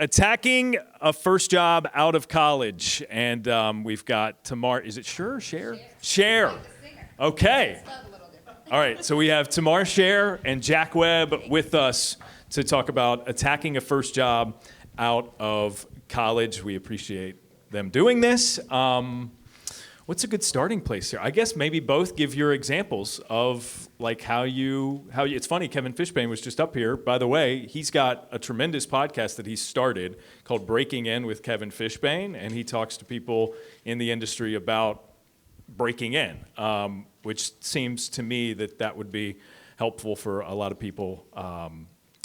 attacking a first job out of college. And we've got Tamar. Is it Sher? Sher? Sher. Okay. All right. So we have Tamar, Sher, and Jack Webb with us to talk about attacking a first job out of college. We appreciate them doing this. What's a good starting place here? I guess maybe both give your examples of like how you, it's funny, Kevin Fishbane was just up here. By the way, he's got a tremendous podcast that he started called Breaking In with Kevin Fishbane, and he talks to people in the industry about breaking in, which seems to me that would be helpful for a lot of people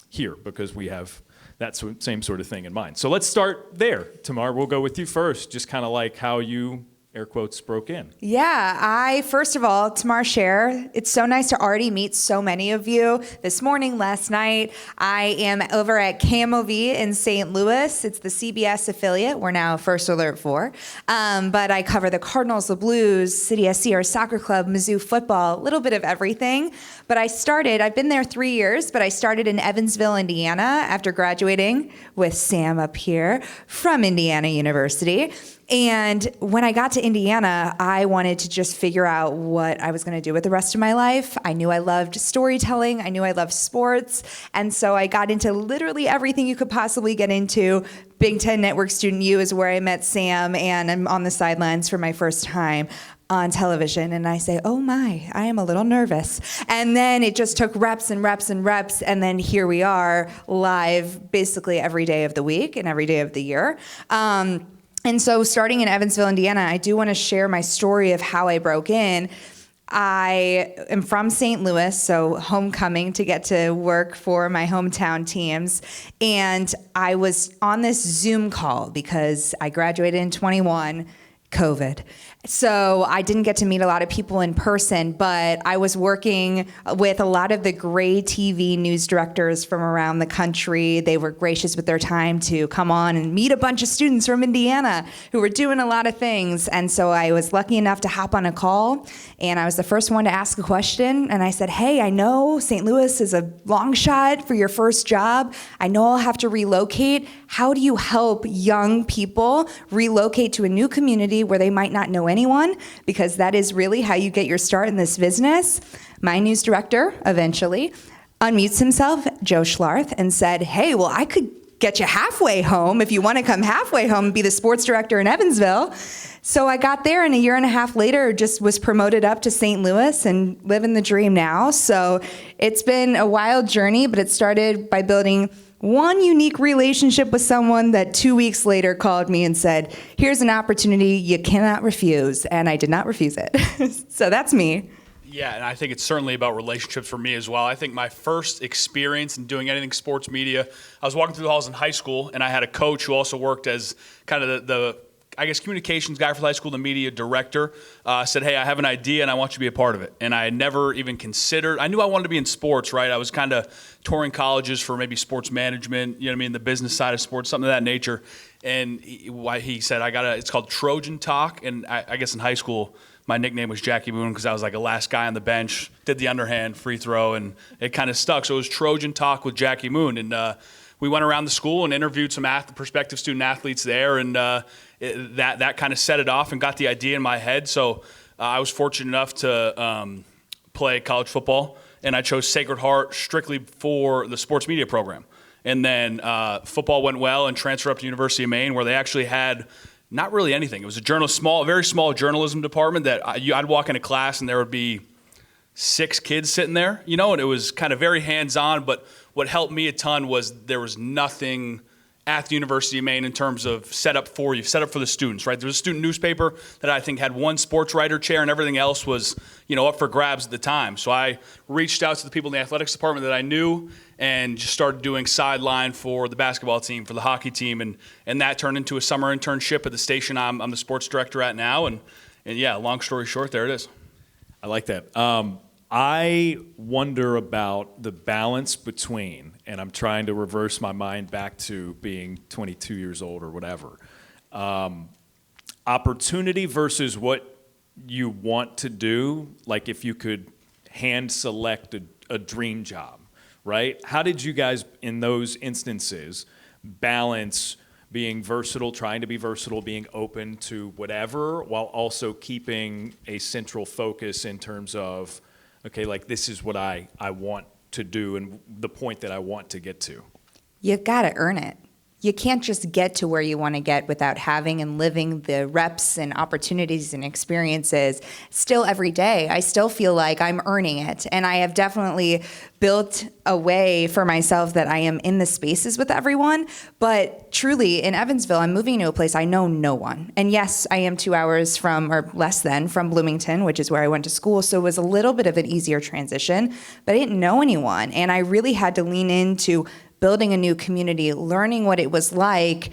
here because we have that same sort of thing in mind. So let's start there. Tamar, we'll go with you first, just kind of like how you, air quotes, broke in. Yeah, first of all, Tamar, Sher, it's so nice to already meet so many of you this morning, last night. I am over at KMOV in St. Louis. It's the CBS affiliate. We're now First Alert 4. But I cover the Cardinals, the Blues, City SC, our soccer club, Mizzou football, a little bit of everything. But I've been there 3 years, but I started in Evansville, Indiana after graduating with Sam up here from Indiana University. And when I got to Indiana, I wanted to just figure out what I was going to do with the rest of my life. I knew I loved storytelling. I knew I loved sports. And so I got into literally everything you could possibly get into. Big Ten Network Student U is where I met Sam, and I'm on the sidelines for my first time on television, and I say, oh my, I am a little nervous. And then it just took reps and reps and reps, and then here we are live basically every day of the week and every day of the year. And so starting in Evansville, Indiana, I do want to share my story of how I broke in. I am from St. Louis, so homecoming to get to work for my hometown teams. And I was on this Zoom call because I graduated in 21, COVID. So I didn't get to meet a lot of people in person, but I was working with a lot of the Gray TV news directors from around the country. They were gracious with their time to come on and meet a bunch of students from Indiana who were doing a lot of things. And so I was lucky enough to hop on a call, and I was the first one to ask a question. And I said, hey, I know St. Louis is a long shot for your first job. I know I'll have to relocate. How do you help young people relocate to a new community where they might not know anyone? Because that is really how you get your start in this business. My news director eventually unmutes himself, Joe Schlarth, and said, hey, well, I could get you halfway home if you want to come halfway home and be the sports director in Evansville. So I got there, and a year and a half later, just was promoted up to St. Louis and living the dream now. So it's been a wild journey, but it started by building one unique relationship with someone that 2 weeks later called me and said, here's an opportunity you cannot refuse. And I did not refuse it. So that's me. Yeah, and I think it's certainly about relationships for me as well. I think my first experience in doing anything sports media, I was walking through the halls in high school, and I had a coach who also worked as kind of the I guess, communications guy for the high school, the media director, said, hey, I have an idea and I want you to be a part of it. And I had never even considered, I knew I wanted to be in sports, right? I was kind of touring colleges for maybe sports management, you know what I mean, the business side of sports, something of that nature. And he said, it's called Trojan Talk. And I guess in high school, my nickname was Jackie Moon because I was like the last guy on the bench, did the underhand free throw, and it kind of stuck. So it was Trojan Talk with Jackie Moon. And we went around the school and interviewed some prospective student athletes there, and that kind of set it off and got the idea in my head. So I was fortunate enough to play college football, and I chose Sacred Heart strictly for the sports media program. And then football went well and transferred up to University of Maine, where they actually had not really anything. It was a very small journalism department that I'd walk into class and there would be 6 kids sitting there, you know, and it was kind of very hands-on. But what helped me a ton was there was nothing at the University of Maine in terms of set up for the students, right? There was a student newspaper that I think had one sports writer chair, and everything else was, you know, up for grabs at the time. So I reached out to the people in the athletics department that I knew and just started doing sideline for the basketball team, for the hockey team, and that turned into a summer internship at the station I'm the sports director at now. And yeah, long story short, there it is. I like that. I wonder about the balance between, and I'm trying to reverse my mind back to being 22 years old or whatever, opportunity versus what you want to do. Like if you could hand select a dream job, right? How did you guys in those instances balance being versatile, trying to be versatile, being open to whatever, while also keeping a central focus in terms of, okay, like this is what I want to do and the point that I want to get to? You gotta earn it. You can't just get to where you want to get without having and living the reps and opportunities and experiences. Still every day, I still feel like I'm earning it. And I have definitely built a way for myself that I am in the spaces with everyone. But truly, in Evansville, I'm moving to a place I know no one. And yes, I am 2 hours from, or less than, from Bloomington, which is where I went to school. So it was a little bit of an easier transition, but I didn't know anyone. And I really had to lean into building a new community, learning what it was like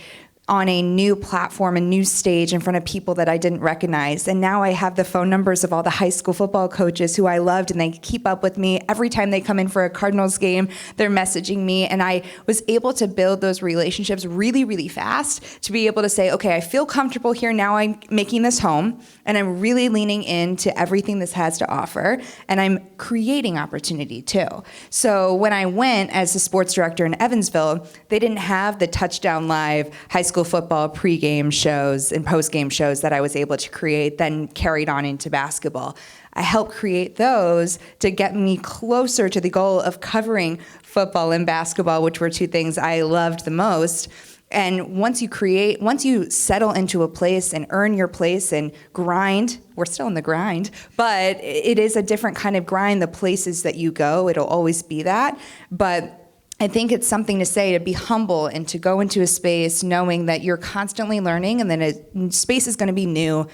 on a new platform, a new stage in front of people that I didn't recognize. And now I have the phone numbers of all the high school football coaches who I loved, and they keep up with me. Every time they come in for a Cardinals game, they're messaging me. And I was able to build those relationships really, really fast to be able to say, okay, I feel comfortable here. Now I'm making this home, and I'm really leaning into everything this has to offer. And I'm creating opportunity too. So when I went as the sports director in Evansville, they didn't have the Touchdown Live high school football pregame shows and postgame shows that I was able to create, then carried on into basketball. I helped create those to get me closer to the goal of covering football and basketball, which were two things I loved the most. And once you settle into a place and earn your place and grind, we're still in the grind, but it is a different kind of grind. The places that you go, it'll always be that. But I think it's something to say, to be humble and to go into a space knowing that you're constantly learning, and then a space is going to be new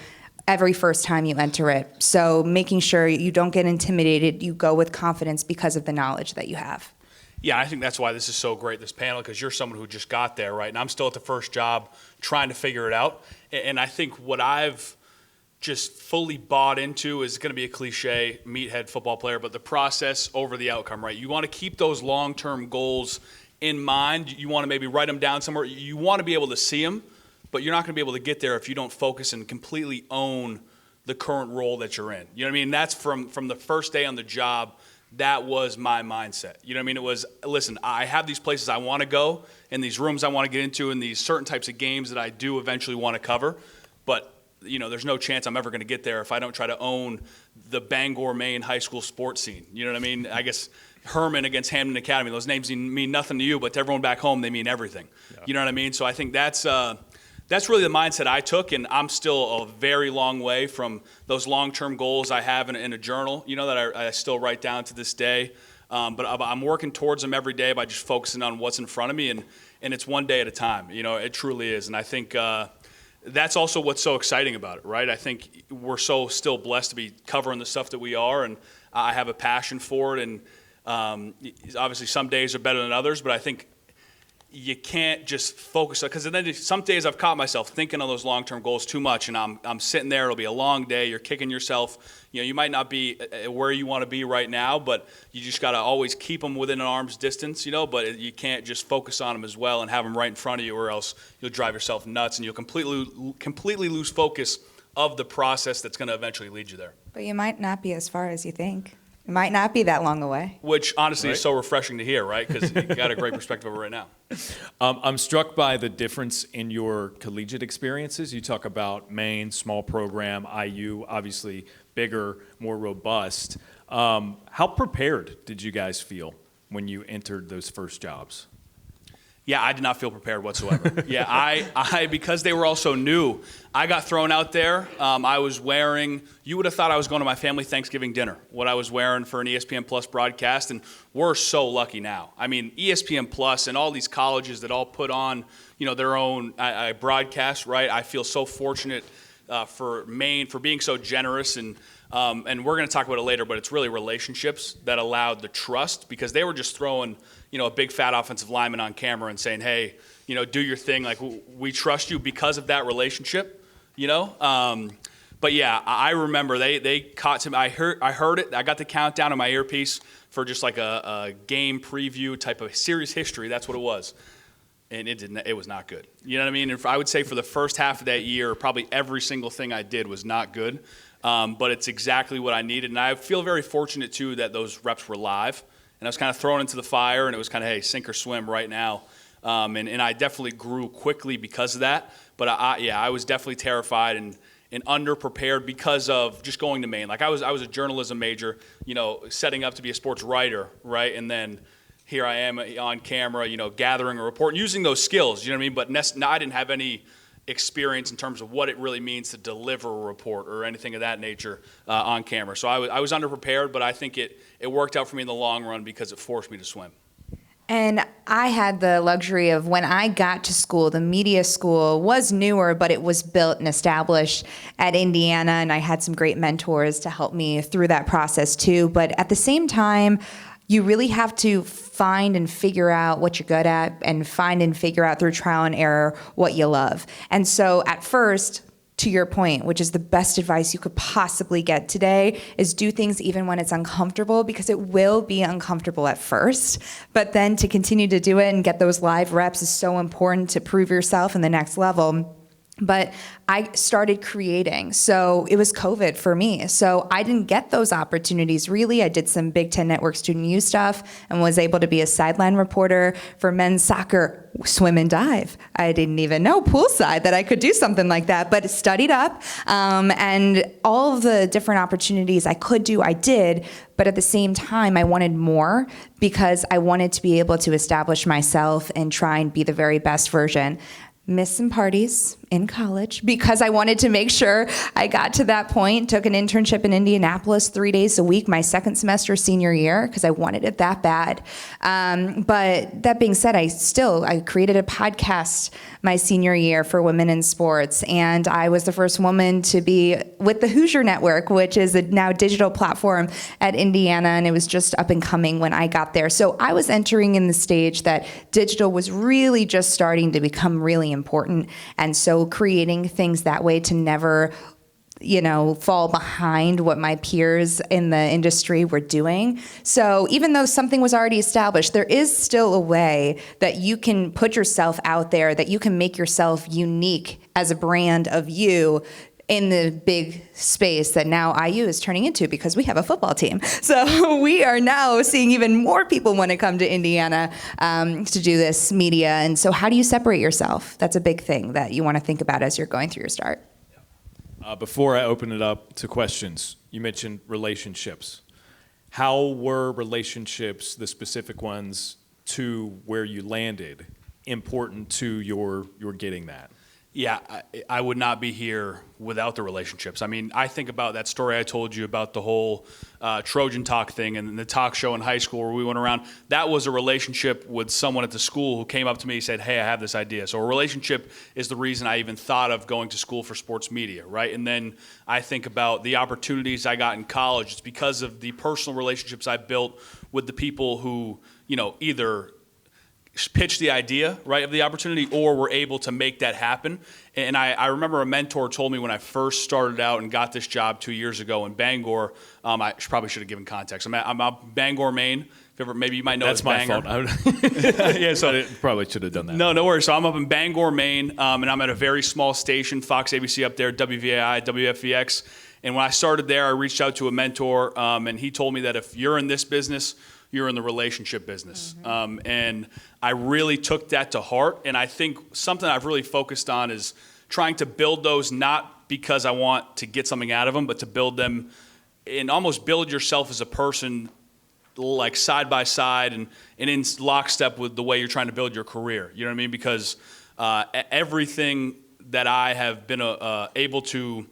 every first time you enter it. So making sure you don't get intimidated, you go with confidence because of the knowledge that you have. Yeah, I think that's why this is so great, this panel, because you're someone who just got there, right? And I'm still at the first job trying to figure it out. And I think what I've just fully bought into is going to be a cliche, meathead football player, but the process over the outcome, right? You want to keep those long-term goals in mind. You want to maybe write them down somewhere. You want to be able to see them, but you're not going to be able to get there if you don't focus and completely own the current role that you're in. You know what I mean? That's from the first day on the job. That was my mindset. You know what I mean? It was, listen, I have these places I want to go, and these rooms I want to get into, and these certain types of games that I do eventually want to cover, but there's no chance I'm ever going to get there if I don't try to own the Bangor, Maine high school sports scene. You know what I mean? I guess Herman against Hamden Academy, those names mean nothing to you, but to everyone back home, they mean everything. Yeah. You know what I mean? So I think that's really the mindset I took, and I'm still a very long way from those long-term goals I have in a journal, that I still write down to this day. But I'm working towards them every day by just focusing on what's in front of me, and it's one day at a time. It truly is. And I think that's also what's so exciting about it, right? I think we're so still blessed to be covering the stuff that we are, and I have a passion for it. And obviously some days are better than others, but I think you can't just focus, because then some days I've caught myself thinking of those long-term goals too much, and I'm sitting there. It'll be a long day. You're kicking yourself. You might not be where you want to be right now, but you just got to always keep them within an arm's distance, but you can't just focus on them as well and have them right in front of you, or else you'll drive yourself nuts and you'll completely lose focus of the process that's going to eventually lead you there. But you might not be as far as you think. It might not be that long away. Which honestly is so refreshing to hear, right? Because you got a great perspective of it right now. I'm struck by the difference in your collegiate experiences. You talk about Maine, small program, IU, obviously bigger, more robust. How prepared did you guys feel when you entered those first jobs? Yeah, I did not feel prepared whatsoever. Yeah, I because they were all so new, I got thrown out there. I was wearing, you would have thought I was going to my family Thanksgiving dinner, what I was wearing for an ESPN Plus broadcast, and we're so lucky now. I mean, ESPN Plus and all these colleges that all put on, their own broadcast, right? I feel so fortunate for Maine for being so generous, and we're going to talk about it later, but it's really relationships that allowed the trust, because they were just throwing a big fat offensive lineman on camera and saying, hey, do your thing. Like, we trust you because of that relationship, But yeah, I remember they caught some, I heard it. I got the countdown on my earpiece for just like a game preview type of series history. That's what it was. And it was not good. You know what I mean? And I would say for the first half of that year, probably every single thing I did was not good. But it's exactly what I needed. And I feel very fortunate, too, that those reps were live. And I was kind of thrown into the fire, and it was kind of, hey, sink or swim right now. And I definitely grew quickly because of that. But I was definitely terrified and underprepared because of just going to Maine. Like I was a journalism major, setting up to be a sports writer, right? And then here I am on camera, gathering a report and using those skills, you know what I mean? But I didn't have any experience in terms of what it really means to deliver a report or anything of that nature on camera. So I was underprepared, but I think it worked out for me in the long run because it forced me to swim. And I had the luxury of when I got to school, the media school was newer, but it was built and established at Indiana, and I had some great mentors to help me through that process too. But at the same time, you really have to find and figure out what you're good at and find and figure out through trial and error what you love. And so at first, to your point, which is the best advice you could possibly get today, is do things even when it's uncomfortable, because it will be uncomfortable at first. But then to continue to do it and get those live reps is so important to prove yourself in the next level. But I started creating. So it was COVID for me. So I didn't get those opportunities really. I did some Big Ten Network Student U stuff and was able to be a sideline reporter for men's soccer, swim and dive. I didn't even know poolside that I could do something like that, but studied up. And all of the different opportunities I could do, I did. But at the same time, I wanted more because I wanted to be able to establish myself and try and be the very best version. Missed some parties in college because I wanted to make sure I got to that point. Took an internship in Indianapolis 3 days a week my second semester senior year because I wanted it that bad. But that being said, I created a podcast my senior year for women in sports, and I was the first woman to be with the Hoosier Network, which is a now digital platform at Indiana, and it was just up and coming when I got there. So I was entering in the stage that digital was really just starting to become really important, and so creating things that way to never fall behind what my peers in the industry were doing. So even though something was already established, there is still a way that you can put yourself out there, that you can make yourself unique as a brand of you in the big space that now IU is turning into because we have a football team. So we are now seeing even more people want to come to Indiana to do this media. And so how do you separate yourself? That's a big thing that you want to think about as you're going through your start. Before I open it up to questions, you mentioned relationships. How were relationships, the specific ones, to where you landed, important to your getting that? Yeah, I would not be here without the relationships. I mean, I think about that story I told you about the whole Trojan Talk thing and the talk show in high school where we went around. That was a relationship with someone at the school who came up to me and said, hey, I have this idea. So a relationship is the reason I even thought of going to school for sports media, right? And then I think about the opportunities I got in college. It's because of the personal relationships I built with the people who, either pitch the idea, right, of the opportunity, or were able to make that happen. And I remember a mentor told me when I first started out and got this job 2 years ago in Bangor, I probably should have given context. I'm out Bangor, Maine. Maybe you might know that's my fault. Yeah, so I probably should have done that. No worries. So I'm up in Bangor, Maine, and I'm at a very small station, Fox ABC up there, WVII, WFVX. And when I started there, I reached out to a mentor, and he told me that if you're in this business, you're in the relationship business. Mm-hmm. And I really took that to heart. And I think something I've really focused on is trying to build those, not because I want to get something out of them, but to build them and almost build yourself as a person, like side by side and in lockstep with the way you're trying to build your career. You know what I mean? Because everything that I have been able to,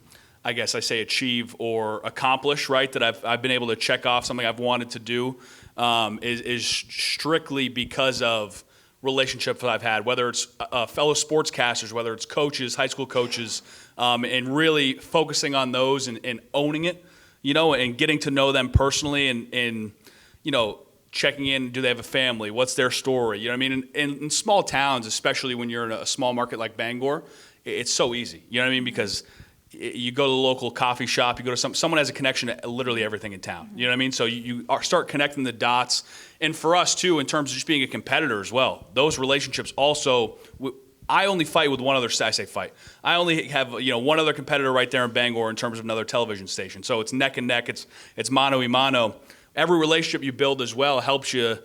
I guess I say, achieve or accomplish, right, that I've been able to check off something I've wanted to do, is strictly because of relationships that I've had, whether it's fellow sportscasters, whether it's coaches, high school coaches, and really focusing on those and owning it, and getting to know them personally and checking in, do they have a family? What's their story? You know what I mean? And in small towns, especially when you're in a small market like Bangor, it's so easy. You know what I mean? Because you go to the local coffee shop, you go to someone has a connection to literally everything in town. You know what I mean? So you start connecting the dots. And for us, too, in terms of just being a competitor as well, those relationships also, I only fight with one other, I say fight. I only have one other competitor right there in Bangor in terms of another television station. So it's neck and neck, it's mano a mano. Every relationship you build as well helps you,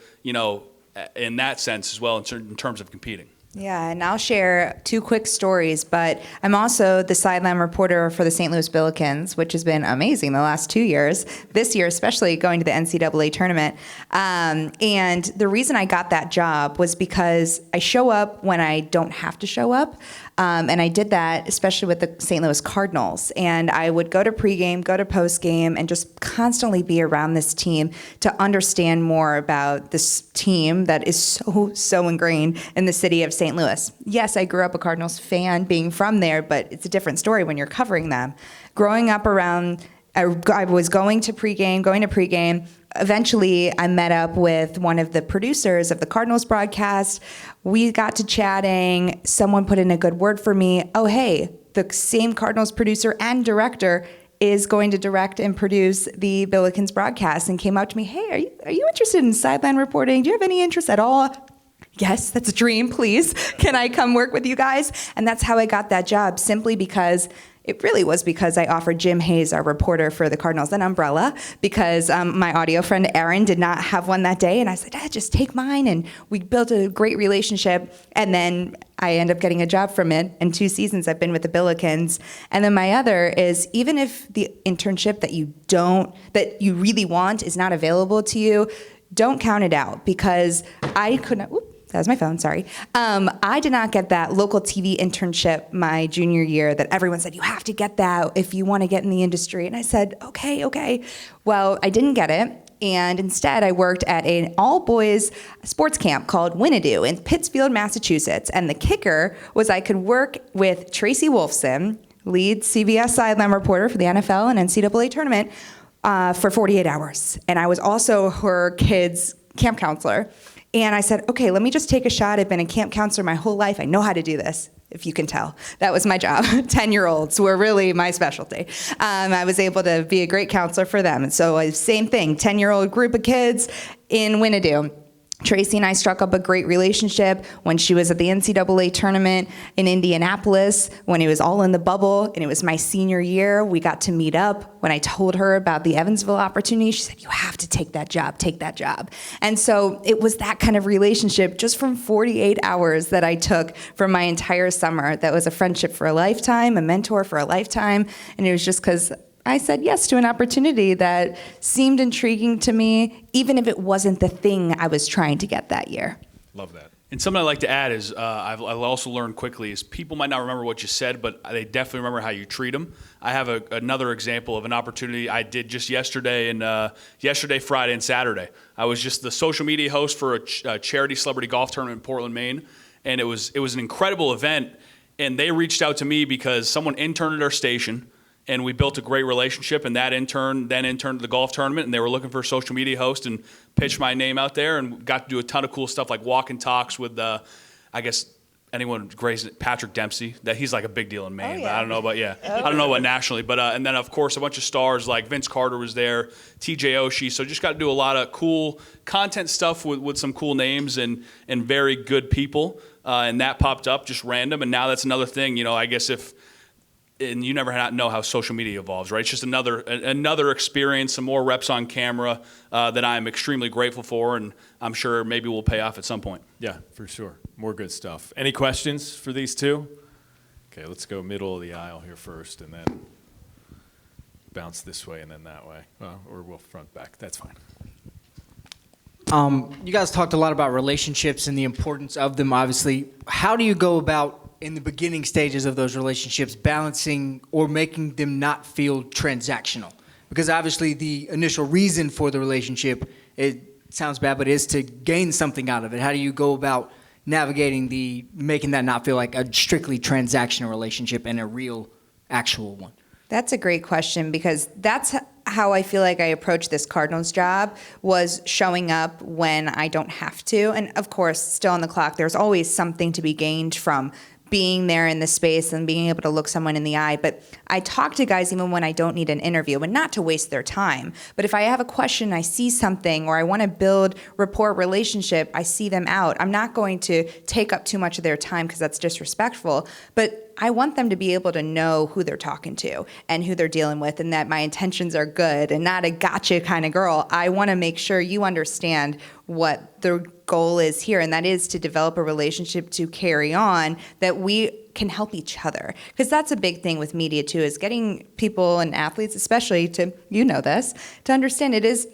in that sense as well in terms of competing. Yeah, and I'll share 2 quick stories, but I'm also the sideline reporter for the St. Louis Billikens, which has been amazing the last 2 years. This year, especially going to the NCAA tournament. And the reason I got that job was because I show up when I don't have to show up. And I did that especially with the St. Louis Cardinals. And I would go to pregame, go to postgame, and just constantly be around this team to understand more about this team that is so ingrained in the city of St. Louis. Yes, I grew up a Cardinals fan being from there, but it's a different story when you're covering them. Growing up around, I was going to pregame. Eventually, I met up with one of the producers of the Cardinals broadcast. We got to chatting. Someone put in a good word for me. Oh, hey, the same Cardinals producer and director is going to direct and produce the Billikens broadcast, and came up to me, hey, are you interested in sideline reporting? Do you have any interest at all? Yes, that's a dream, please. Can I come work with you guys? And that's how I got that job, simply because it really was because I offered Jim Hayes, our reporter for the Cardinals, an umbrella, because my audio friend Aaron did not have one that day. And I said, just take mine. And we built a great relationship. And then I ended up getting a job from it. In 2 seasons, I've been with the Billikens. And then my other is, even if the internship that you really want is not available to you, don't count it out, because I couldn't. That was my phone, sorry. I did not get that local TV internship my junior year that everyone said, you have to get that if you want to get in the industry. And I said, okay. Well, I didn't get it. And instead, I worked at an all-boys sports camp called WVII-TV in Pittsfield, Massachusetts. And the kicker was I could work with Tracy Wolfson, lead CBS sideline reporter for the NFL and NCAA tournament, for 48 hours. And I was also her kids' camp counselor. And I said, okay, let me just take a shot. I've been a camp counselor my whole life. I know how to do this, if you can tell. That was my job. 10-year-olds were really my specialty. I was able to be a great counselor for them. And so same thing, 10-year-old group of kids in WVII-TV. Tracy and I struck up a great relationship when she was at the NCAA tournament in Indianapolis, when it was all in the bubble, and it was my senior year. We got to meet up. When I told her about the Evansville opportunity, she said, you have to take that job. And so it was that kind of relationship just from 48 hours that I took from my entire summer. That was a friendship for a lifetime, a mentor for a lifetime, and it was just because I said yes to an opportunity that seemed intriguing to me, even if it wasn't the thing I was trying to get that year. Love that. And something I'd like to add is I've also learned quickly is people might not remember what you said, but they definitely remember how you treat them. I have another example of an opportunity I did just yesterday, Friday, and Saturday. I was just the social media host for a charity celebrity golf tournament in Portland, Maine, and it was an incredible event. And they reached out to me because someone interned at our station, and we built a great relationship, and that intern then interned to the golf tournament, and they were looking for a social media host, and pitched my name out there, and got to do a ton of cool stuff like walk and talks with, I guess, anyone grazing Patrick Dempsey. That he's like a big deal in Maine. Yeah. But I don't know about I don't know about nationally, but and then of course a bunch of stars like Vince Carter was there, TJ Oshie. So just got to do a lot of cool content stuff with some cool names and very good people, and that popped up just random, and now that's another thing. I guess and you never know how social media evolves, right? It's just another experience, some more reps on camera that I'm extremely grateful for, and I'm sure maybe will pay off at some point. Yeah, for sure. More good stuff. Any questions for these two? Okay, let's go middle of the aisle here first, and then bounce this way and then that way. Or we'll front back. That's fine. You guys talked a lot about relationships and the importance of them, obviously. How do you go about, in the beginning stages of those relationships, balancing or making them not feel transactional? Because obviously the initial reason for the relationship, it sounds bad, but is to gain something out of it. How do you go about navigating making that not feel like a strictly transactional relationship and a real, actual one? That's a great question, because that's how I feel like I approach this Cardinals job, was showing up when I don't have to. And of course, still on the clock, there's always something to be gained from being there in the space and being able to look someone in the eye. But I talk to guys even when I don't need an interview, and not to waste their time. But if I have a question, I see something, or I want to build rapport, relationship, I see them out. I'm not going to take up too much of their time because that's disrespectful. But I want them to be able to know who they're talking to and who they're dealing with, and that my intentions are good and not a gotcha kind of girl. I want to make sure you understand what the goal is here, and that is to develop a relationship to carry on, that we can help each other. Because that's a big thing with media too, is getting people and athletes especially to, you know this, to understand it is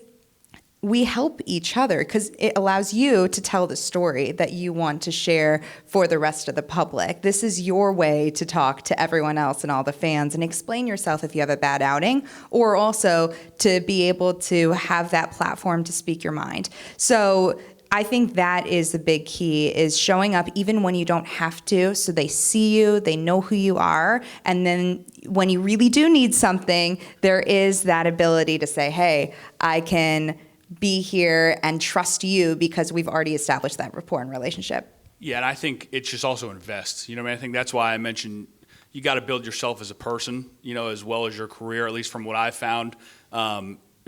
we help each other because it allows you to tell the story that you want to share for the rest of the public. This is your way to talk to everyone else and all the fans and explain yourself if you have a bad outing, or also to be able to have that platform to speak your mind. So I think that is the big key, is showing up even when you don't have to, so they see you, they know who you are, and then when you really do need something, there is that ability to say, hey, I can be here and trust you because we've already established that rapport and relationship. Yeah, and I think it's just also invest. You know what I mean? I think that's why I mentioned you got to build yourself as a person, you know, as well as your career, at least from what I found.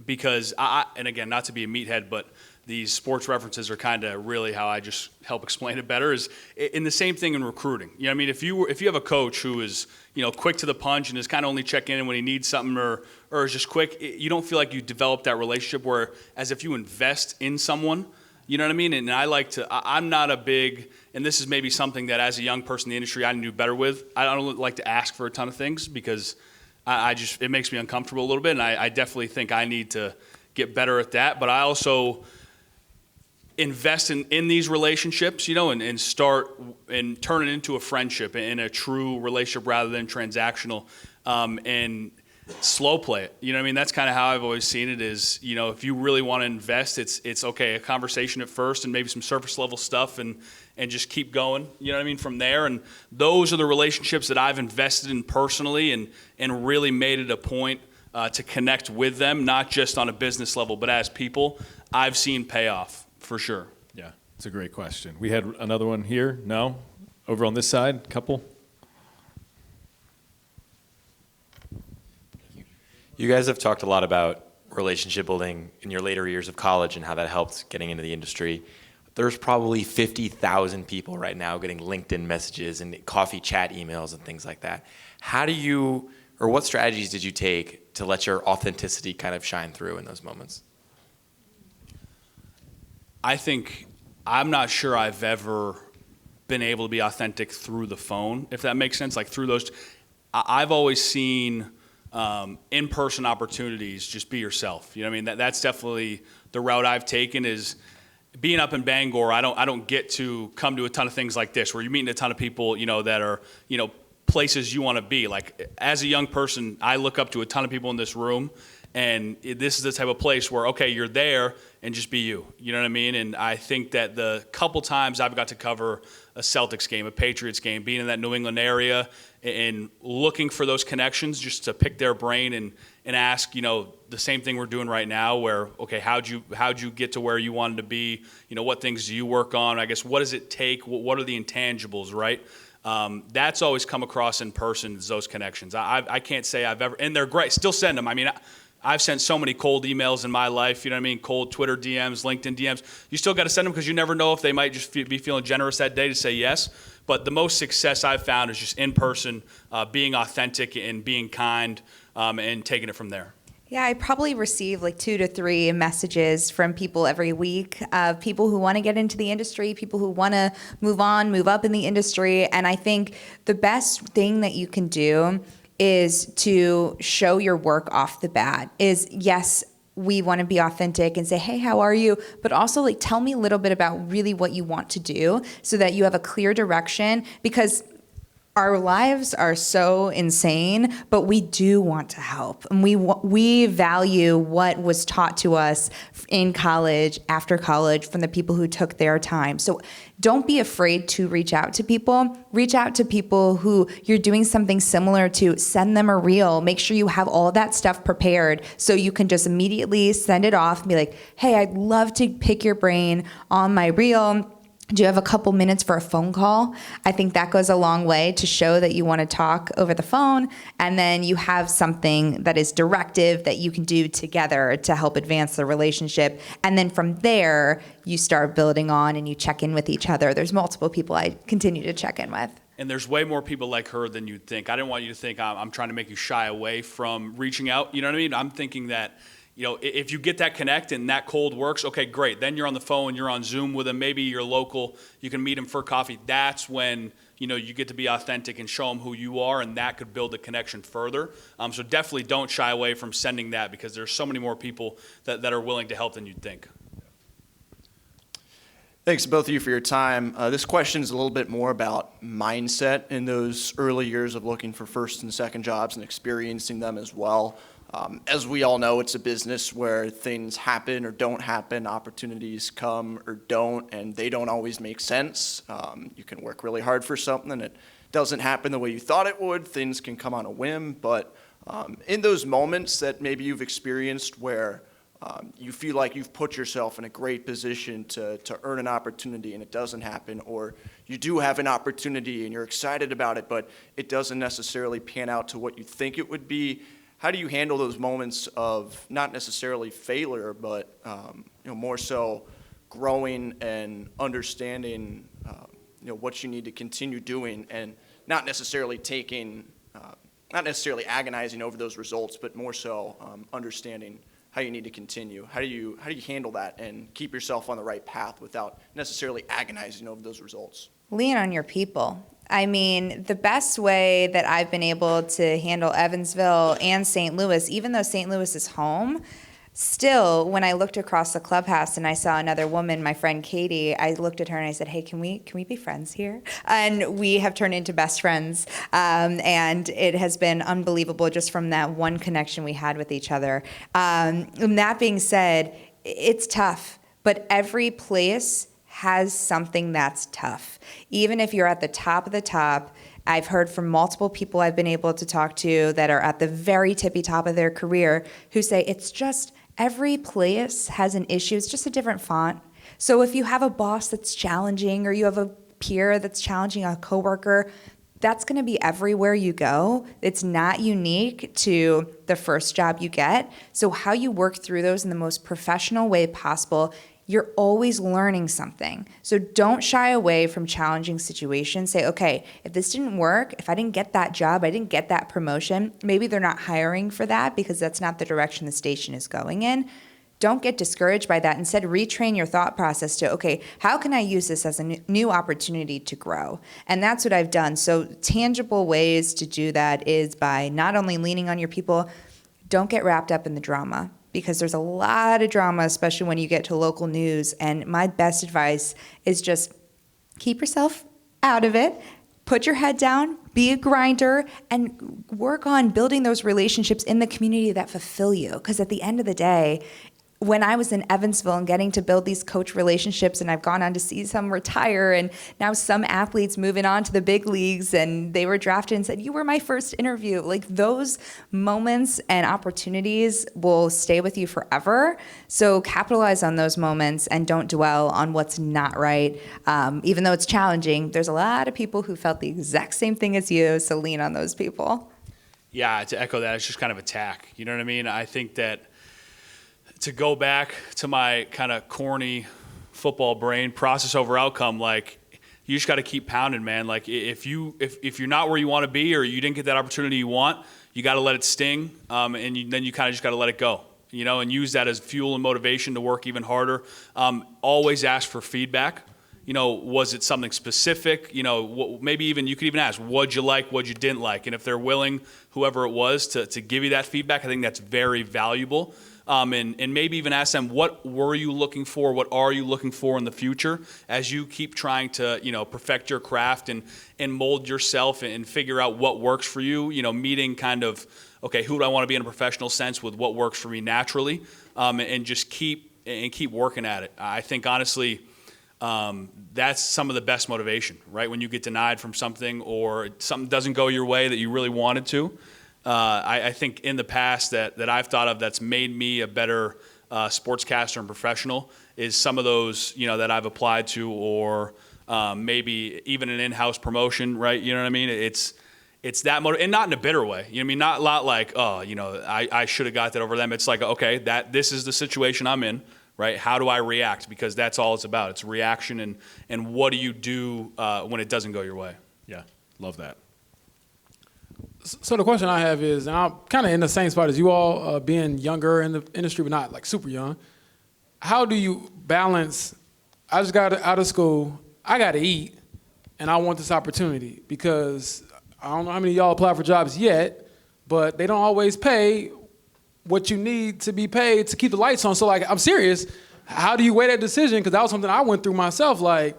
Because and again, not to be a meathead, but these sports references are kind of really how I just help explain it better, is in the same thing in recruiting. You know what I mean? If you have a coach who is, you know, quick to the punch and is kind of only checking in when he needs something, or is just quick, you don't feel like you develop that relationship, where as if you invest in someone, you know what I mean? And I like to, I'm not a big, and this is maybe something that as a young person in the industry I need to do better with. I don't like to ask for a ton of things because I just, it makes me uncomfortable a little bit, and I definitely think I need to get better at that. But I also invest in these relationships, you know, and start and turn it into a friendship and a true relationship rather than transactional, and slow play it. You know what I mean? That's kind of how I've always seen it, is, you know, if you really want to invest, it's okay, a conversation at first and maybe some surface level stuff, and just keep going, you know what I mean, from there. And those are the relationships that I've invested in personally, and really made it a point to connect with them, not just on a business level, but as people. I've seen payoff. For sure. Yeah, it's a great question. We had another one here. No? Over on this side, couple. You guys have talked a lot about relationship building in your later years of college and how that helped getting into the industry. There's probably 50,000 people right now getting LinkedIn messages and coffee chat emails and things like that. How do you, or what strategies did you take to let your authenticity kind of shine through in those moments? I think, I'm not sure I've ever been able to be authentic through the phone, if that makes sense. Like through those, I've always seen in-person opportunities, just be yourself. You know what I mean? That's definitely the route I've taken, is being up in Bangor. I don't get to come to a ton of things like this, where you're meeting a ton of people, you know, that are, you know, places you want to be. Like as a young person, I look up to a ton of people in this room, and this is the type of place where, okay, you're there and just be you. You know what I mean? And I think that the couple times I've got to cover a Celtics game, a Patriots game, being in that New England area and looking for those connections, just to pick their brain and ask, you know, the same thing we're doing right now, where, okay, how'd you get to where you wanted to be? You know, what things do you work on? I guess, what does it take? What are the intangibles, right? That's always come across in person, is those connections. I can't say I've ever, and they're great. Still send them. I mean, I've sent so many cold emails in my life, you know what I mean? Cold Twitter DMs, LinkedIn DMs. You still got to send them because you never know if they might just be feeling generous that day to say yes. But the most success I've found is just in person, being authentic and being kind, and taking it from there. Yeah, I probably receive like 2 to 3 messages from people every week of people who want to get into the industry, people who want to move up in the industry. And I think the best thing that you can do is to show your work off the bat. Is, yes, we want to be authentic and say, hey, how are you? But also, like, tell me a little bit about really what you want to do, so that you have a clear direction, because our lives are so insane, but we do want to help. And we value what was taught to us in college, after college, from the people who took their time. So don't be afraid to reach out to people. Reach out to people who you're doing something similar to. Send them a reel. Make sure you have all that stuff prepared, so you can just immediately send it off and be like, hey, I'd love to pick your brain on my reel. Do you have a couple minutes for a phone call? I think that goes a long way to show that you want to talk over the phone, and then you have something that is directive that you can do together to help advance the relationship. And then from there, you start building on and you check in with each other. There's multiple people I continue to check in with. And there's way more people like her than you'd think. I didn't want you to think I'm trying to make you shy away from reaching out. You know what I mean? I'm thinking that, if you get that connect and that cold works, okay, great. Then you're on the phone, you're on Zoom with them. Maybe you're local, you can meet them for coffee. That's when, you get to be authentic and show them who you are, and that could build the connection further. So definitely don't shy away from sending that, because there's so many more people that are willing to help than you'd think. Thanks to both of you for your time. This question is a little bit more about mindset in those early years of looking for first and second jobs and experiencing them as well. As we all know, it's a business where things happen or don't happen, opportunities come or don't, and they don't always make sense. You can work really hard for something and it doesn't happen the way you thought it would. Things can come on a whim, but in those moments that maybe you've experienced where you feel like you've put yourself in a great position to earn an opportunity and it doesn't happen, or you do have an opportunity and you're excited about it, but it doesn't necessarily pan out to what you think it would be. How do you handle those moments of not necessarily failure, but more so growing and understanding what you need to continue doing, and not necessarily agonizing over those results, but more so understanding how you need to continue? How do you handle that and keep yourself on the right path without necessarily agonizing over those results? Lean on your people. I mean, the best way that I've been able to handle Evansville and St. Louis, even though St. Louis is home, still, when I looked across the clubhouse and I saw another woman, my friend Katie, I looked at her and I said, hey, can we be friends here? And we have turned into best friends. And it has been unbelievable just from that one connection we had with each other. And that being said, it's tough, but every place has something that's tough. Even if you're at the top of the top, I've heard from multiple people I've been able to talk to that are at the very tippy top of their career who say it's just every place has an issue. It's just a different font. So if you have a boss that's challenging, or you have a peer that's challenging, a coworker, that's going to be everywhere you go. It's not unique to the first job you get. So how you work through those in the most professional way possible, you're always learning something. So don't shy away from challenging situations. Say, okay, if this didn't work, if I didn't get that job, I didn't get that promotion, maybe they're not hiring for that because that's not the direction the station is going in. Don't get discouraged by that. Instead, retrain your thought process to, okay, how can I use this as a new opportunity to grow? And that's what I've done. So tangible ways to do that is by not only leaning on your people, don't get wrapped up in the drama, because there's a lot of drama, especially when you get to local news. And my best advice is just keep yourself out of it, put your head down, be a grinder, and work on building those relationships in the community that fulfill you. Because at the end of the day, when I was in Evansville and getting to build these coach relationships, and I've gone on to see some retire, and now some athletes moving on to the big leagues, and they were drafted and said, you were my first interview. Like, those moments and opportunities will stay with you forever. So capitalize on those moments and don't dwell on what's not right. Even though it's challenging, there's a lot of people who felt the exact same thing as you, so lean on those people. Yeah, to echo that, it's just kind of attack. You know what I mean? I think that to go back to my kind of corny football brain, process over outcome, like, you just got to keep pounding, man. Like, if you're not where you want to be, or you didn't get that opportunity you want, you got to let it sting, and then you kind of just got to let it go, and use that as fuel and motivation to work even harder. Always ask for feedback. Was it something specific? Maybe even you could even ask, what'd you like, what you didn't like? And if they're willing, whoever it was, to give you that feedback, I think that's very valuable. And maybe even ask them, what were you looking for? What are you looking for in the future as you keep trying to, perfect your craft and mold yourself and figure out what works for you, meeting kind of, okay, who do I want to be in a professional sense with what works for me naturally, and just keep working at it. I think, honestly, that's some of the best motivation, right? When you get denied from something, or something doesn't go your way that you really wanted to. I think in the past that I've thought of that's made me a better sportscaster and professional is some of those, that I've applied to, or maybe even an in-house promotion, right? You know what I mean? It's that and not in a bitter way. You know what I mean? Not like, oh, I should have got that over them. It's like, okay, this is the situation I'm in, right? How do I react? Because that's all it's about. It's reaction, and what do you do when it doesn't go your way? Yeah, love that. So the question I have is, and I'm kind of in the same spot as you all, being younger in the industry, but not like super young. How do you balance, I just got out of school, I got to eat, and I want this opportunity because I don't know how many of y'all apply for jobs yet, but they don't always pay what you need to be paid to keep the lights on. So like, I'm serious. How do you weigh that decision? Because that was something I went through myself. Like,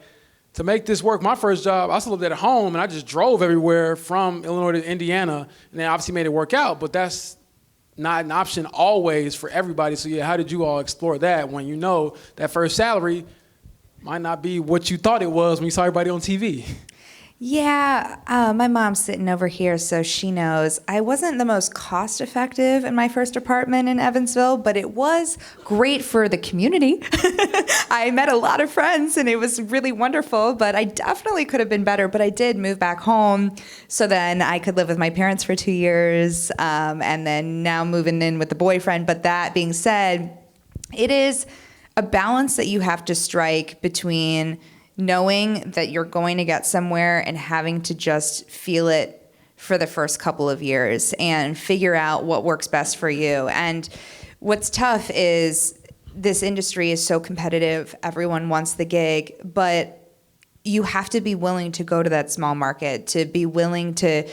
to make this work, my first job, I still lived at home, and I just drove everywhere from Illinois to Indiana, and then obviously made it work out, but that's not an option always for everybody. So yeah, how did you all explore that when you know that first salary might not be what you thought it was when you saw everybody on TV? Yeah, my mom's sitting over here, so she knows. I wasn't the most cost effective in my first apartment in Evansville, but it was great for the community. I met a lot of friends, and it was really wonderful, but I definitely could have been better. But I did move back home, so then I could live with my parents for 2 years, and then now moving in with the boyfriend. But that being said, it is a balance that you have to strike between knowing that you're going to get somewhere and having to just feel it for the first couple of years and figure out what works best for you. And what's tough is this industry is so competitive. Everyone wants the gig, but you have to be willing to go to that small market, to be willing to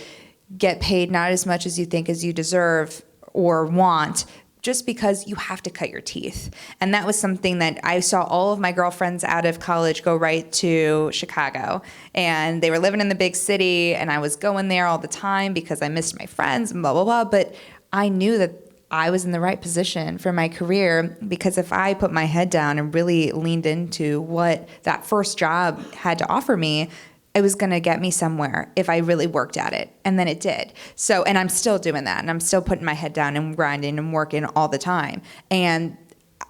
get paid not as much as you think as you deserve or want, just because you have to cut your teeth. And that was something that I saw all of my girlfriends out of college go right to Chicago. And they were living in the big city, and I was going there all the time because I missed my friends and blah, blah, blah. But I knew that I was in the right position for my career, because if I put my head down and really leaned into what that first job had to offer me, it was going to get me somewhere if I really worked at it. And then it did. So, and I'm still doing that. And I'm still putting my head down and grinding and working all the time. And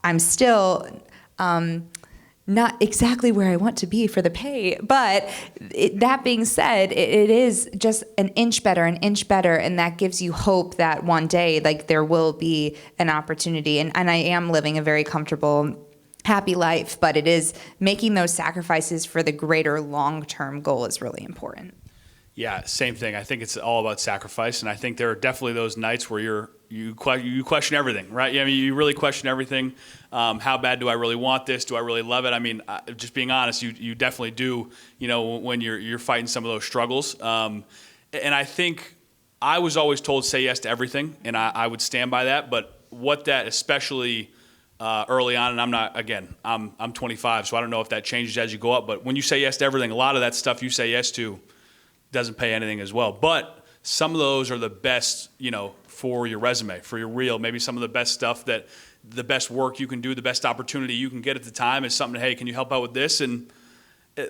I'm still not exactly where I want to be for the pay. But that being said, it is just an inch better. And that gives you hope that one day, like, there will be an opportunity. And I am living a very comfortable, happy life, but it is making those sacrifices for the greater long-term goal is really important. Yeah, same thing. I think it's all about sacrifice, and I think there are definitely those nights where you question everything, right? I mean, you really question everything. How bad do I really want this? Do I really love it? I mean, just being honest, you definitely do. You know, when you're fighting some of those struggles, and I think I was always told say yes to everything, and I would stand by that. But what that especially early on, and I'm 25, so I don't know if that changes as you go up, but when you say yes to everything, a lot of that stuff you say yes to doesn't pay anything as well. But some of those are the best, you know, for your resume, for your reel. Maybe some of the best stuff, that the best work you can do, the best opportunity you can get at the time is something, hey, can you help out with this? And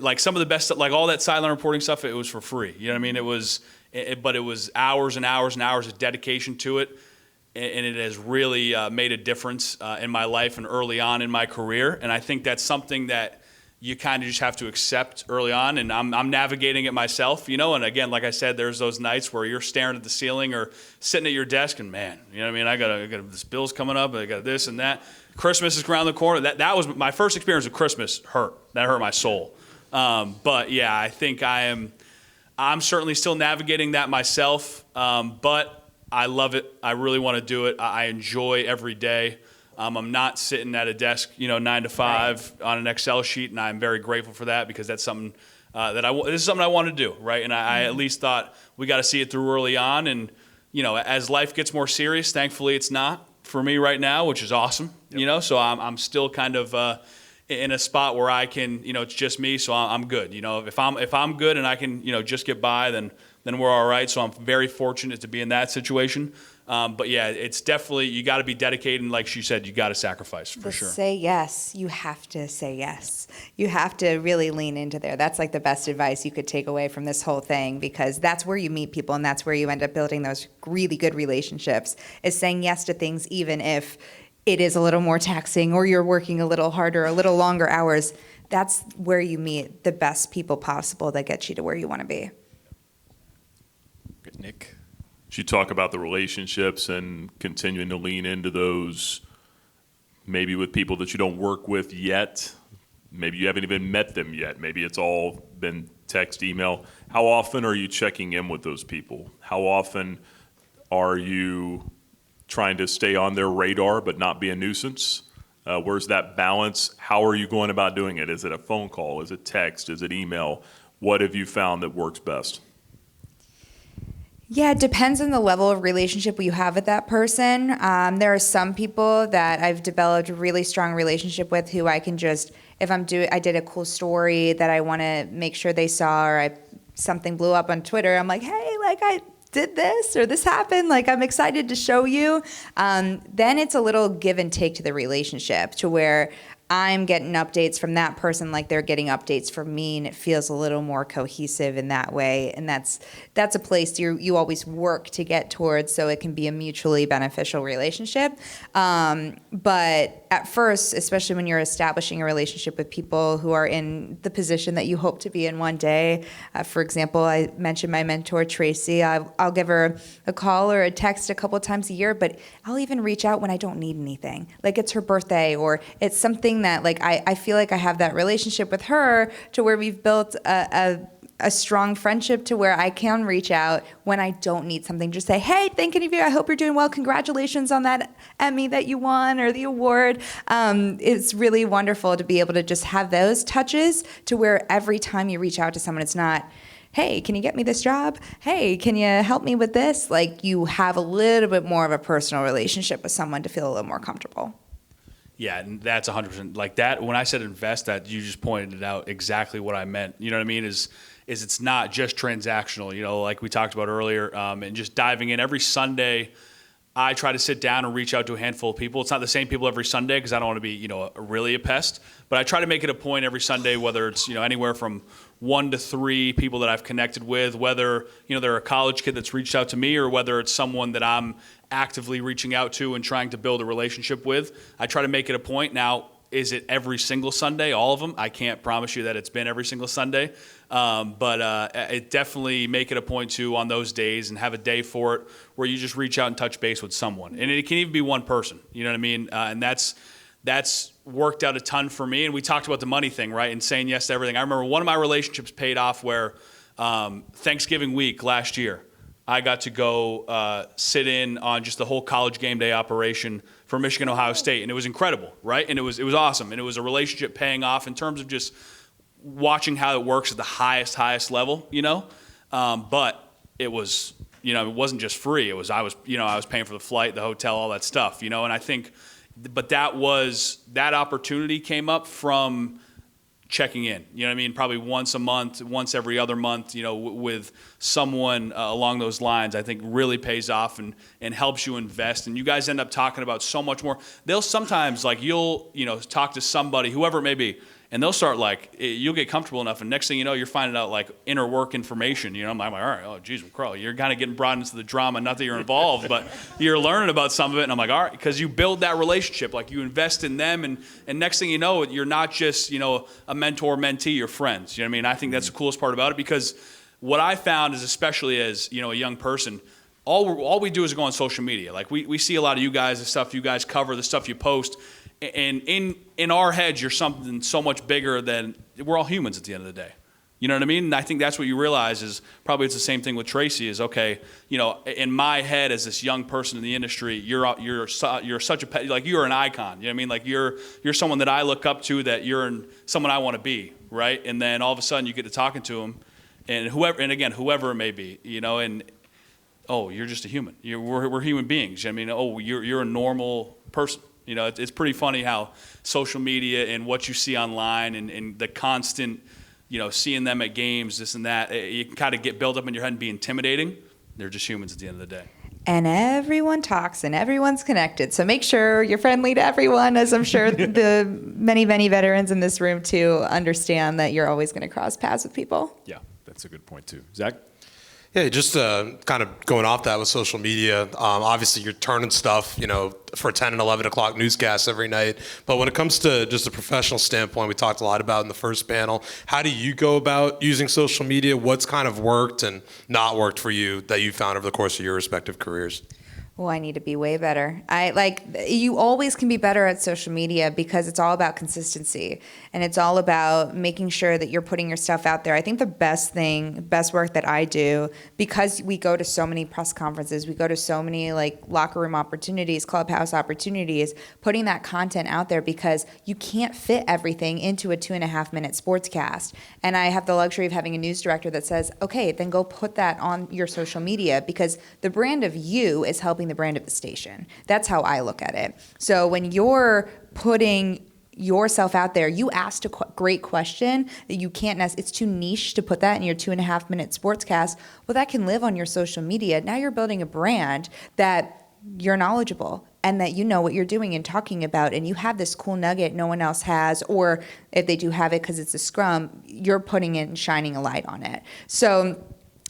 like some of the best, like all that sideline reporting stuff, it was for free. You know what I mean? But it was hours and hours and hours of dedication to it. And it has really made a difference in my life and early on in my career. And I think that's something that you kind of just have to accept early on. And I'm navigating it myself, you know. And again, like I said, there's those nights where you're staring at the ceiling or sitting at your desk and, man, you know what I mean? I got this bill's coming up. I got this and that. Christmas is around the corner. That was my first experience with Christmas. That hurt my soul. But yeah, I think I'm certainly still navigating that myself. But I love it. I really want to do it. I enjoy every day. I'm not sitting at a desk, 9 to 5 on an Excel sheet, and I'm very grateful for that, because that's something this is something I want to do, right? And I at least thought we got to see it through early on, and as life gets more serious, thankfully it's not for me right now, which is awesome. Yep. So I'm still kind of in a spot where I can, it's just me, so I'm good. If I'm good and I can, just get by, then we're all right. So I'm very fortunate to be in that situation. But yeah, it's definitely, you got to be dedicated. And like she said, you got to sacrifice for sure. Say yes. You have to say yes. You have to really lean into there. That's like the best advice you could take away from this whole thing, because that's where you meet people and that's where you end up building those really good relationships, is saying yes to things, even if it is a little more taxing or you're working a little harder, a little longer hours. That's where you meet the best people possible that get you to where you want to be. Nick? You talk about the relationships and continuing to lean into those, maybe with people that you don't work with yet. Maybe you haven't even met them yet. Maybe it's all been text, email. How often are you checking in with those people? How often are you trying to stay on their radar but not be a nuisance? Where's that balance? How are you going about doing it? Is it a phone call? Is it text? Is it email? What have you found that works best? Yeah, it depends on the level of relationship you have with that person. There are some people that I've developed a really strong relationship with who I can just, if I did a cool story that I want to make sure they saw, or something blew up on Twitter, I'm like, hey, like I did this or this happened, like I'm excited to show you. Then it's a little give and take to the relationship, to where I'm getting updates from that person like they're getting updates from me, and it feels a little more cohesive in that way. And that's a place you always work to get towards, so it can be a mutually beneficial relationship. But at first, especially when you're establishing a relationship with people who are in the position that you hope to be in one day, for example, I mentioned my mentor, Tracy. I'll give her a call or a text a couple times a year, but I'll even reach out when I don't need anything. Like it's her birthday, or it's something that like I feel like I have that relationship with her to where we've built a strong friendship to where I can reach out when I don't need something. Just say, hey, thinking of you. I hope you're doing well. Congratulations on that Emmy that you won, or the award. It's really wonderful to be able to just have those touches to where every time you reach out to someone, it's not, hey, can you get me this job? Hey, can you help me with this? Like you have a little bit more of a personal relationship with someone to feel a little more comfortable. Yeah, and that's 100%. Like that, when I said invest, that you just pointed it out exactly what I meant. You know what I mean? Is it's not just transactional, you know, like we talked about earlier, and just diving in. Every Sunday, I try to sit down and reach out to a handful of people. It's not the same people every Sunday because I don't want to be, you know, really a pest. But I try to make it a point every Sunday, whether it's, you know, anywhere from 1 to 3 people that I've connected with, whether, you know, they're a college kid that's reached out to me, or whether it's someone that I'm actively reaching out to and trying to build a relationship with. I try to make it a point. Now, is it every single Sunday, all of them? I can't promise you that it's been every single Sunday, but it definitely make it a point to, on those days, and have a day for it where you just reach out and touch base with someone. And it can even be one person, you know what I mean? And that's worked out a ton for me. And we talked about the money thing, right? And saying yes to everything. I remember one of my relationships paid off where Thanksgiving week last year, I got to go sit in on just the whole college game day operation for Michigan, Ohio State. And it was incredible, right? And it was awesome. And it was a relationship paying off in terms of just watching how it works at the highest level, you know? But it was, you know, it wasn't just free. I was paying for the flight, the hotel, all that stuff, you know? And I think, but that opportunity came up from checking in, you know what I mean? Probably once a month, once every other month, you know, with someone along those lines, I think really pays off and helps you invest. And you guys end up talking about so much more. They'll sometimes, like, you'll, you know, talk to somebody, whoever it may be, and they'll start, like, you'll get comfortable enough, and next thing you know, you're finding out, like, inner work information, you know? I'm like, all right, oh, geez, McCraw, you're kind of getting brought into the drama, not that you're involved, but you're learning about some of it, and I'm like, all right, because you build that relationship, like, you invest in them, and next thing you know, you're not just, you know, a mentor-mentee, you're friends, you know what I mean? I think that's the coolest part about it, because what I found is, especially as, you know, a young person, all we do is go on social media. Like, we see a lot of you guys, the stuff you guys cover, the stuff you post, and in our heads, you're something so much bigger than, we're all humans at the end of the day. You know what I mean? And I think that's what you realize is, probably it's the same thing with Tracy, is, okay, you know, in my head as this young person in the industry, you're such a, like, you're an icon. You know what I mean? Like, you're someone that I look up to, that you're someone I want to be, right? And then all of a sudden you get to talking to him, and whoever it may be, you know, and, oh, you're just a human. We're human beings. I mean, oh, you're a normal person. You know, it's pretty funny how social media and what you see online and the constant, you know, seeing them at games, this and that, you can kind of get built up in your head and be intimidating. They're just humans at the end of the day. And everyone talks and everyone's connected. So make sure you're friendly to everyone, as I'm sure the many, many veterans in this room too understand that you're always going to cross paths with people. Yeah, that's a good point too. Zach? Yeah, just kind of going off that with social media, obviously you're turning stuff, you know, for 10 and 11 o'clock newscasts every night. But when it comes to just a professional standpoint, we talked a lot about in the first panel, how do you go about using social media? What's kind of worked and not worked for you that you found over the course of your respective careers? Well, I need to be way better. You always can be better at social media because it's all about consistency and it's all about making sure that you're putting your stuff out there. I think the best work that I do, because we go to so many press conferences, we go to so many like locker room opportunities, clubhouse opportunities, putting that content out there because you can't fit everything into a 2.5-minute sportscast. And I have the luxury of having a news director that says, okay, then go put that on your social media because the brand of you is helping the brand of the station. That's how I look at it. So when you're putting yourself out there, you asked a great question that you can't it's too niche to put that in your 2.5-minute sportscast. Well, that can live on your social media. Now you're building a brand that you're knowledgeable and that you know what you're doing and talking about, and you have this cool nugget no one else has, or if they do have it because it's a scrum, you're putting it and shining a light on it. So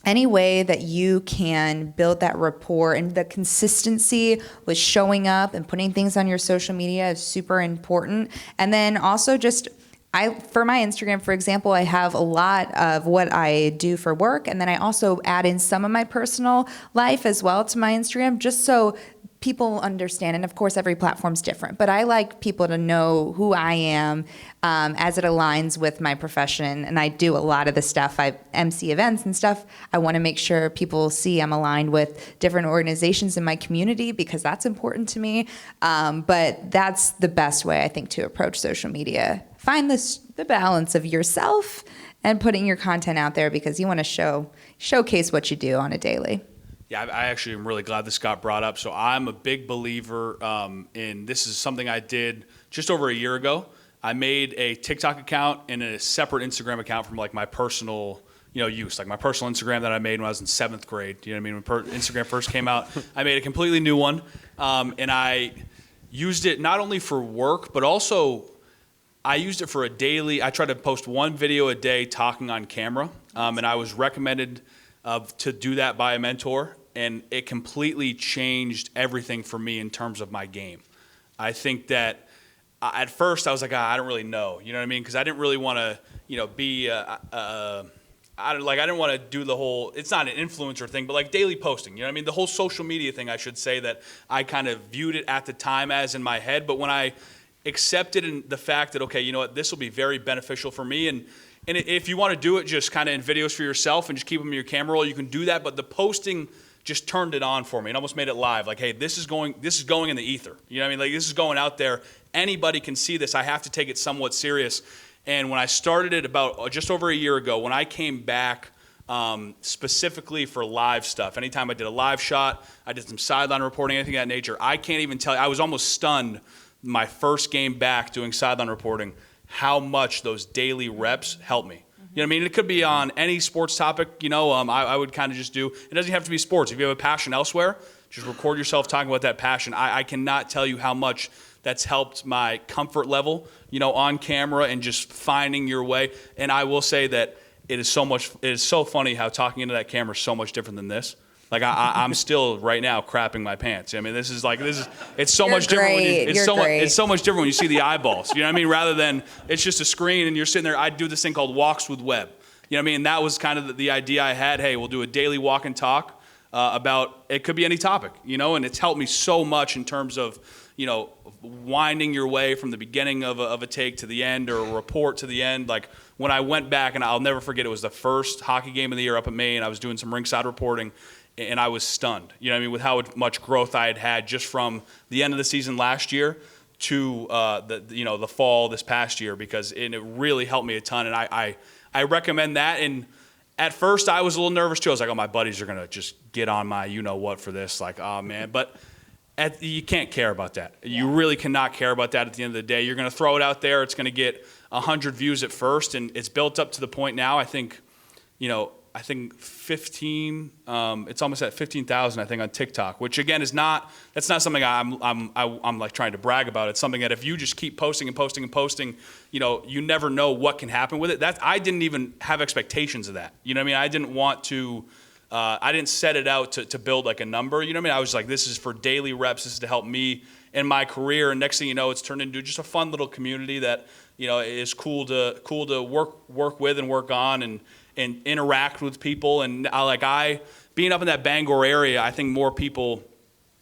any way that you can build that rapport and the consistency with showing up and putting things on your social media is super important. And then also for my Instagram, for example, I have a lot of what I do for work. And then I also add in some of my personal life as well to my Instagram, just so people understand. And of course, every platform's different, but I like people to know who I am as it aligns with my profession. And I do a lot of the stuff. I MC events and stuff. I want to make sure people see I'm aligned with different organizations in my community because that's important to me. But that's the best way, I think, to approach social media. Find the balance of yourself and putting your content out there because you want to showcase what you do on a daily. Yeah, I actually am really glad this got brought up. So I'm a big believer in this is something I did just over a year ago. I made a TikTok account and a separate Instagram account from like my personal use, like my personal Instagram that I made when I was in 7th grade. You know what I mean? When Instagram first came out, I made a completely new one. And I used it not only for work, but also I used it for a daily. I tried to post one video a day talking on camera. And I was recommended to do that by a mentor, and it completely changed everything for me in terms of my game. I think that at first I was like, I don't really know, you know what I mean? Because I didn't really want to, be, I didn't want to do the whole, it's not an influencer thing, but like daily posting, you know what I mean? The whole social media thing, I should say, that I kind of viewed it at the time as in my head, but when I accepted the fact that, okay, you know what, this will be very beneficial for me, and if you want to do it just kind of in videos for yourself and just keep them in your camera roll, you can do that. But the posting just turned it on for me. It almost made it live. Like, hey, this is going in the ether. You know what I mean? Like, this is going out there. Anybody can see this. I have to take it somewhat serious. And when I started it about just over a year ago, when I came back specifically for live stuff, anytime I did a live shot, I did some sideline reporting, anything of that nature, I can't even tell you. I was almost stunned my first game back doing sideline reporting how much those daily reps help me. You know what I mean? It could be on any sports topic, I would kind of just do, it doesn't have to be sports. If you have a passion elsewhere, just record yourself talking about that passion. I cannot tell you how much that's helped my comfort level, on camera and just finding your way. And I will say that it is so funny how talking into that camera is so much different than this. Like I'm still right now crapping my pants. I mean, it's so much different. It's so much different when you see the eyeballs. You know what I mean? Rather than it's just a screen and you're sitting there. I do this thing called walks with Webb. You know what I mean? And that was kind of the idea I had. Hey, we'll do a daily walk and talk about. It could be any topic, and it's helped me so much in terms of winding your way from the beginning of a take to the end or a report to the end. Like when I went back, and I'll never forget, it was the first hockey game of the year up at Maine. I was doing some ringside reporting. And I was stunned, with how much growth I had just from the end of the season last year to the fall this past year, because it really helped me a ton. And I recommend that. And at first I was a little nervous too. I was like, oh, my buddies are gonna just get on my what for this, like, oh man. But you can't care about that. You really cannot care about that at the end of the day. You're gonna throw it out there. It's gonna get 100 views at first, and it's built up to the point now. I think 15. It's almost at 15,000. I think on TikTok, which again that's not something I'm like trying to brag about. It's something that if you just keep posting and posting and posting, you never know what can happen with it. I didn't even have expectations of that. You know what I mean? I didn't want to. I didn't set it out to build like a number. You know what I mean? I was like, this is for daily reps. This is to help me in my career. And next thing you know, it's turned into just a fun little community that is cool to work with and work on and interact with people. And being up in that Bangor area, I think more people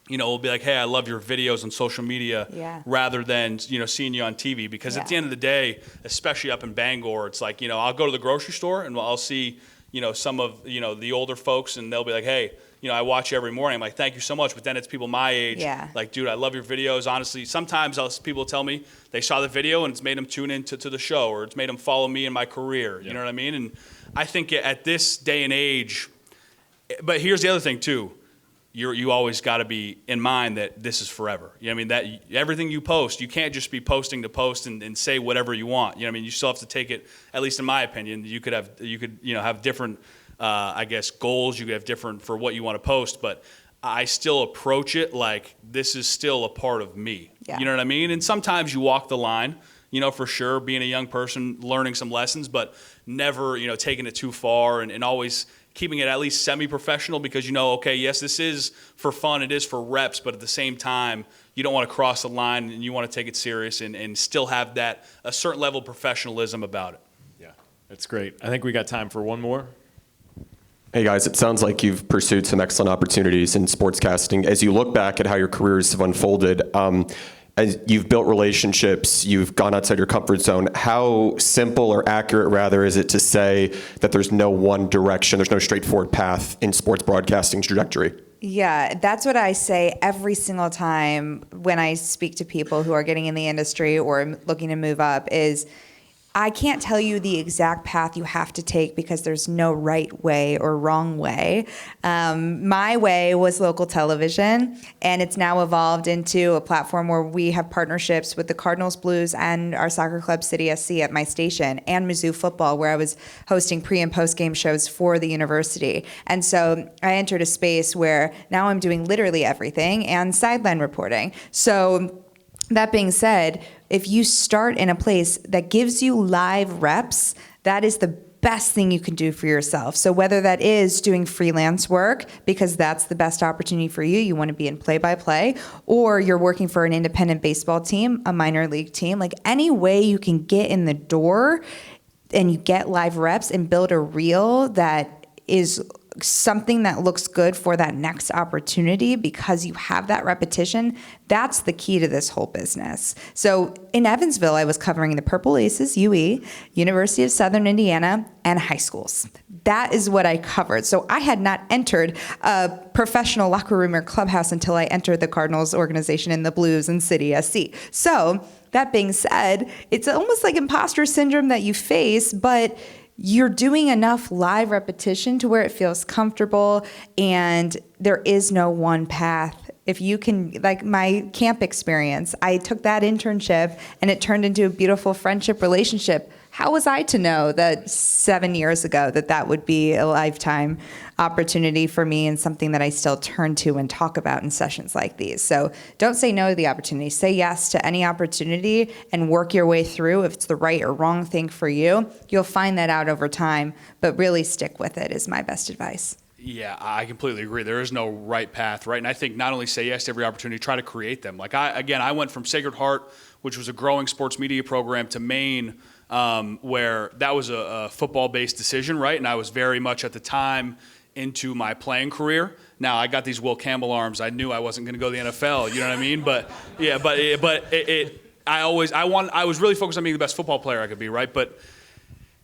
will be like, hey, I love your videos on social media, Yeah. rather than, seeing you on TV. Because at the end of the day, especially up in Bangor, it's like, I'll go to the grocery store and I'll see, some of, the older folks, and they'll be like, hey, I watch you every morning. I'm like, thank you so much. But then it's people my age, Yeah. like, dude, I love your videos. Honestly, sometimes people tell me they saw the video and it's made them tune into the show, or it's made them follow me in my career. You know what I mean? And I think at this day and age, but here's the other thing too. You always got to be in mind that this is forever. You know what I mean? That everything you post, you can't just be posting to post and say whatever you want. You know what I mean? You still have to take it, at least in my opinion. You could have different, I guess, goals. You could have different for what you want to post, but I still approach it like this is still a part of me. Yeah. You know what I mean? And sometimes you walk the line, for sure, being a young person, learning some lessons, but never, taking it too far, and always keeping it at least semi-professional, because okay, yes, this is for fun, it is for reps, but at the same time, you don't want to cross the line, and you want to take it serious and still have a certain level of professionalism about it. Yeah, that's great. I think we got time for one more. Hey guys, it sounds like you've pursued some excellent opportunities in sportscasting. As you look back at how your careers have unfolded, as you've built relationships, you've gone outside your comfort zone, how simple or accurate, rather, is it to say that there's no one direction, there's no straightforward path in sports broadcasting's trajectory? Yeah, that's what I say every single time when I speak to people who are getting in the industry or looking to move up is, I can't tell you the exact path you have to take because there's no right way or wrong way. My way was local television, and it's now evolved into a platform where we have partnerships with the Cardinals, Blues, and our soccer club, City SC, at my station, and Mizzou football, where I was hosting pre- and post-game shows for the university. And so I entered a space where now I'm doing literally everything and sideline reporting. So that being said, if you start in a place that gives you live reps, that is the best thing you can do for yourself. So whether that is doing freelance work, because that's the best opportunity for you, you want to be in play-by-play, or you're working for an independent baseball team, a minor league team, like any way you can get in the door and you get live reps and build a reel that is something that looks good for that next opportunity because you have that repetition, that's the key to this whole business. So in Evansville, I was covering the Purple Aces, UE, University of Southern Indiana, and high schools. That is what I covered. So I had not entered a professional locker room or clubhouse until I entered the Cardinals organization and the Blues and City SC. So that being said, it's almost like imposter syndrome that you face, but you're doing enough live repetition to where it feels comfortable, and there is no one path. If you can, like my camp experience, I took that internship and it turned into a beautiful friendship relationship. How was I to know that 7 years ago that would be a lifetime opportunity for me and something that I still turn to and talk about in sessions like these? So don't say no to the opportunity. Say yes to any opportunity and work your way through. If it's the right or wrong thing for you, you'll find that out over time, but really stick with it is my best advice. Yeah, I completely agree. There is no right path, right? And I think not only say yes to every opportunity, try to create them. Like I went from Sacred Heart, which was a growing sports media program, to Maine, where that was a football-based decision, right? And I was very much at the time into my playing career. Now I got these Will Campbell arms. I knew I wasn't going to go to the NFL. You know what I mean? But yeah, I was really focused on being the best football player I could be, right? But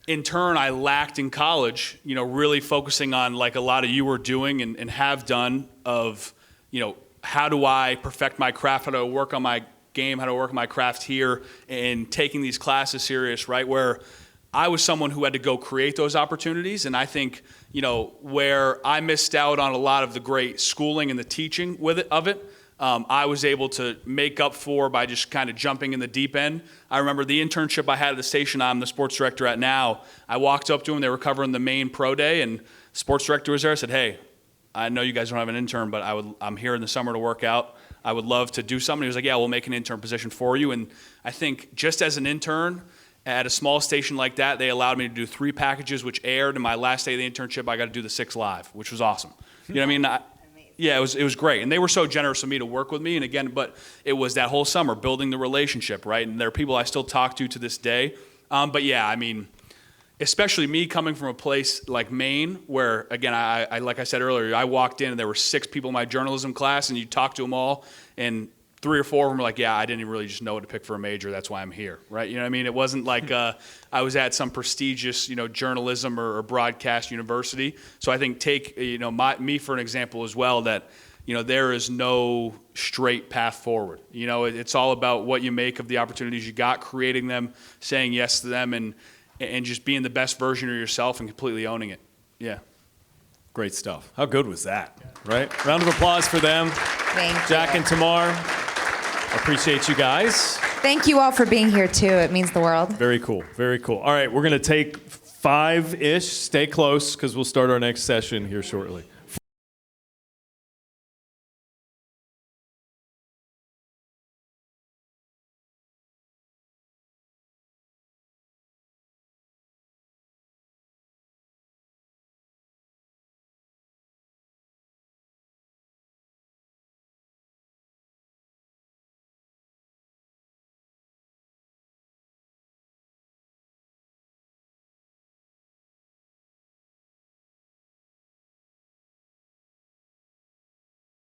in turn, I lacked in college, really focusing on like a lot of you were doing and have done of, how do I perfect my craft? How do I work on my game? How do I work on my craft here? And taking these classes serious, right? Where I was someone who had to go create those opportunities. And I think, where I missed out on a lot of the great schooling and the teaching of it, I was able to make up for by just kind of jumping in the deep end. I remember the internship I had at the station I'm the sports director at now. I walked up to them. They were covering the Maine Pro Day, and the sports director was there. I said, hey, I know you guys don't have an intern, but I'm here in the summer to work out. I would love to do something. He was like, yeah, we'll make an intern position for you. And I think just as an intern at a small station like that, they allowed me to do 3 packages, which aired. And my last day of the internship, I got to do the 6 live, which was awesome. You know what I mean? Yeah, it was great. And they were so generous of me to work with me. And again, but it was that whole summer building the relationship, right? And there are people I still talk to this day. But yeah, I mean, especially me coming from a place like Maine, where, again, I like I said earlier, I walked in and there were 6 people in my journalism class, and you talk to them all, and 3 or 4 of them were like, yeah, I didn't even really just know what to pick for a major. That's why I'm here, right? You know what I mean? It wasn't like I was at some prestigious, journalism or broadcast university. So I think take, me for an example as well, that, there is no straight path forward. It's all about what you make of the opportunities you got, creating them, saying yes to them, and just being the best version of yourself and completely owning it. Yeah. Great stuff. How good was that, right? Round of applause for them. Thank you. Jack and Tamar, appreciate you guys. Thank you all for being here too. It means the world. Very cool, very cool. All right, we're going to take 5-ish. Stay close because we'll start our next session here shortly.